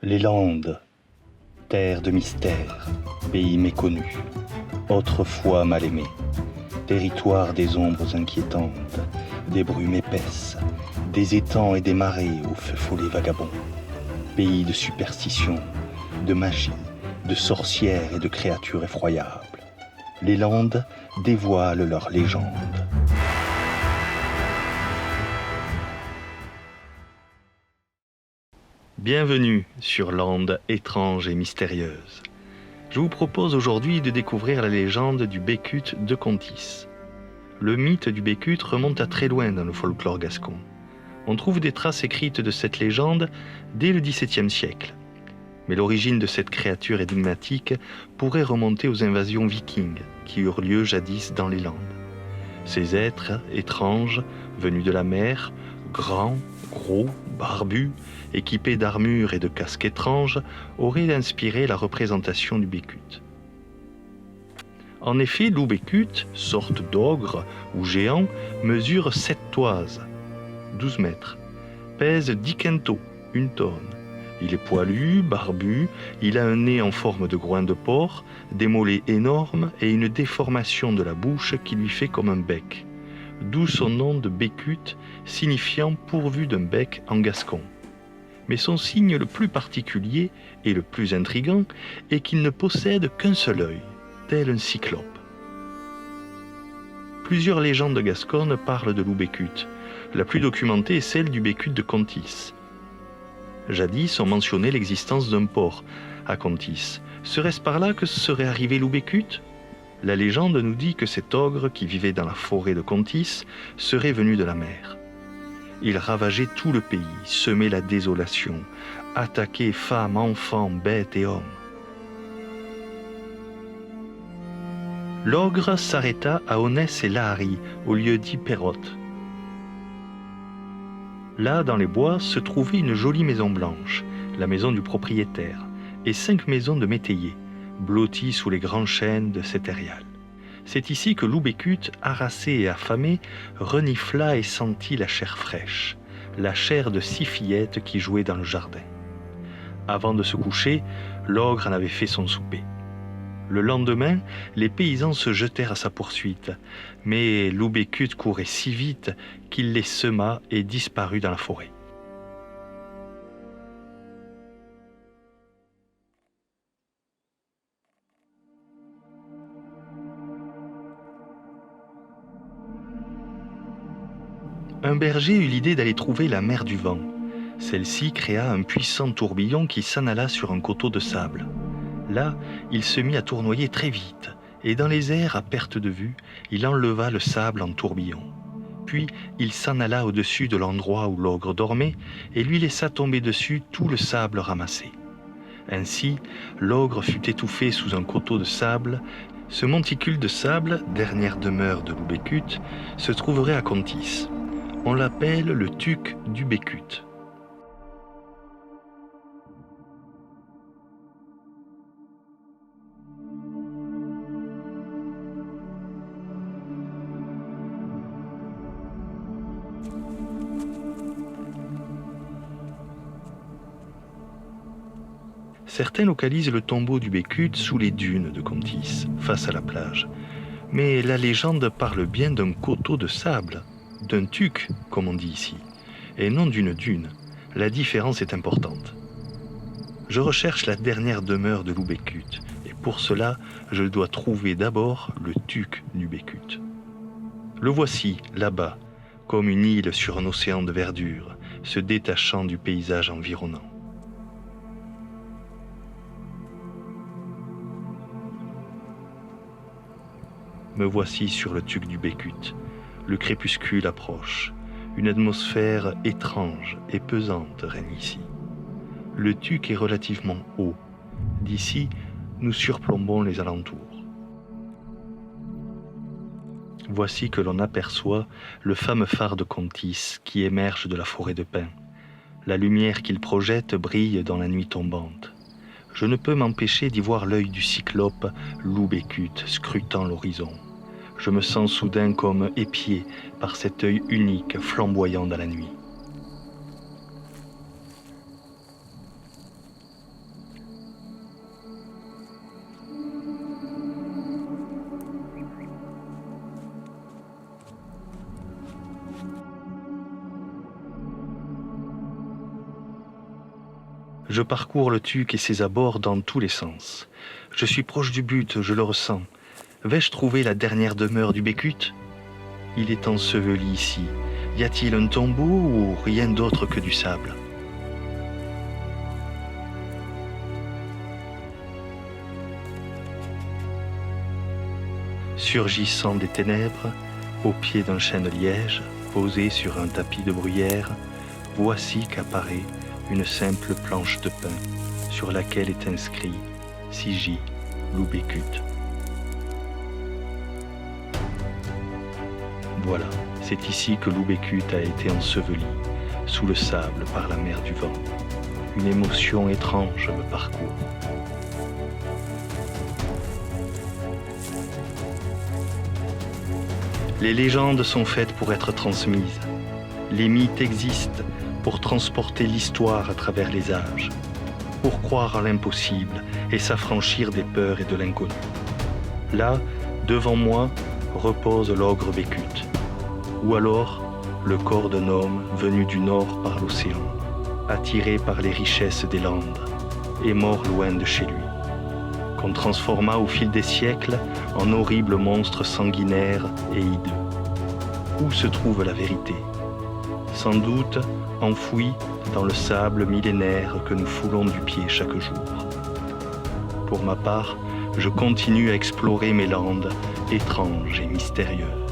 Les Landes, terre de mystère, pays méconnu, autrefois mal aimé, territoire des ombres inquiétantes, des brumes épaisses, des étangs et des marais aux feux follets vagabonds, pays de superstition, de magie, de sorcières et de créatures effroyables. Les Landes dévoilent leurs légendes. Bienvenue sur Landes étranges et mystérieuses. Je vous propose aujourd'hui de découvrir la légende du Bécut de Contis. Le mythe du Bécut remonte à très loin dans le folklore gascon. On trouve des traces écrites de cette légende dès le XVIIe siècle. Mais l'origine de cette créature énigmatique pourrait remonter aux invasions vikings qui eurent lieu jadis dans les Landes. Ces êtres étranges, venus de la mer, grands, gros, barbus, équipés d'armures et de casques étranges, auraient inspiré la représentation du Bécut. En effet, loup Bécut, sorte d'ogre ou géant, mesure 7 toises, 12 mètres, pèse 10 quintaux, 1 tonne. Il est poilu, barbu, il a un nez en forme de groin de porc, des mollets énormes et une déformation de la bouche qui lui fait comme un bec. D'où son nom de Bécut, signifiant pourvu d'un bec en gascon. Mais son signe le plus particulier et le plus intrigant est qu'il ne possède qu'un seul œil, tel un cyclope. Plusieurs légendes gasconnes parlent de loup Bécut. La plus documentée est celle du Bécut de Contis. Jadis, on mentionnait l'existence d'un port à Contis. Serait-ce par là que serait arrivé loup Bécut ? La légende nous dit que cet ogre qui vivait dans la forêt de Contis serait venu de la mer. Il ravageait tout le pays, semait la désolation, attaquait femmes, enfants, bêtes et hommes. L'ogre s'arrêta à Onès et Lahari, au lieu dit Pérotte. Là, dans les bois, se trouvait une jolie maison blanche, la maison du propriétaire, et 5 maisons de métayers, blotties sous les grands chênes de Céterial. C'est ici que loup Bécut, harassé et affamé, renifla et sentit la chair fraîche, la chair de 6 fillettes qui jouaient dans le jardin. Avant de se coucher, l'ogre en avait fait son souper. Le lendemain, les paysans se jetèrent à sa poursuite, mais loup Bécut courait si vite qu'il les sema et disparut dans la forêt. Un berger eut l'idée d'aller trouver la mère du vent. Celle-ci créa un puissant tourbillon qui s'en alla sur un coteau de sable. Là, il se mit à tournoyer très vite, et dans les airs, à perte de vue, il enleva le sable en tourbillon. Puis, il s'en alla au-dessus de l'endroit où l'ogre dormait, et lui laissa tomber dessus tout le sable ramassé. Ainsi, l'ogre fut étouffé sous un coteau de sable. Ce monticule de sable, dernière demeure de loup Bécut, se trouverait à Contis. On l'appelle le tuc du Bécut. Certains localisent le tombeau du Bécut sous les dunes de Contis, face à la plage. Mais la légende parle bien d'un coteau de sable, d'un tuc, comme on dit ici, et non d'une dune. La différence est importante. Je recherche la dernière demeure de loup Bécut, et pour cela, je dois trouver d'abord le tuc du Bécut. Le voici, là-bas, comme une île sur un océan de verdure, se détachant du paysage environnant. Me voici sur le tuc du Bécut. Le crépuscule approche. Une atmosphère étrange et pesante règne ici. Le tuc est relativement haut. D'ici, nous surplombons les alentours. Voici que l'on aperçoit le fameux phare de Contis qui émerge de la forêt de pins. La lumière qu'il projette brille dans la nuit tombante. Je ne peux m'empêcher d'y voir l'œil du cyclope loup Bécut scrutant l'horizon. Je me sens soudain comme épié par cet œil unique flamboyant dans la nuit. Je parcours le Tuc et ses abords dans tous les sens. Je suis proche du but, je le ressens. Vais-je trouver la dernière demeure du Bécut? Il est enseveli ici. Y a-t-il un tombeau ou rien d'autre que du sable? Surgissant des ténèbres, au pied d'un chêne liège, posé sur un tapis de bruyère, voici qu'apparaît une simple planche de pin sur laquelle est inscrit Sigi Loubécut. Voilà, c'est ici que Loubécut a été enseveli, sous le sable par la mer du vent. Une émotion étrange me parcourt. Les légendes sont faites pour être transmises. Les mythes existent pour transporter l'histoire à travers les âges, pour croire à l'impossible et s'affranchir des peurs et de l'inconnu. Là, devant moi, repose l'ogre Bécut, ou alors le corps d'un homme venu du nord par l'océan, attiré par les richesses des Landes et mort loin de chez lui, qu'on transforma au fil des siècles en horrible monstre sanguinaire et hideux. Où se trouve la vérité? Sans doute enfouie dans le sable millénaire que nous foulons du pied chaque jour. Pour ma part, je continue à explorer mes landes étranges et mystérieuses.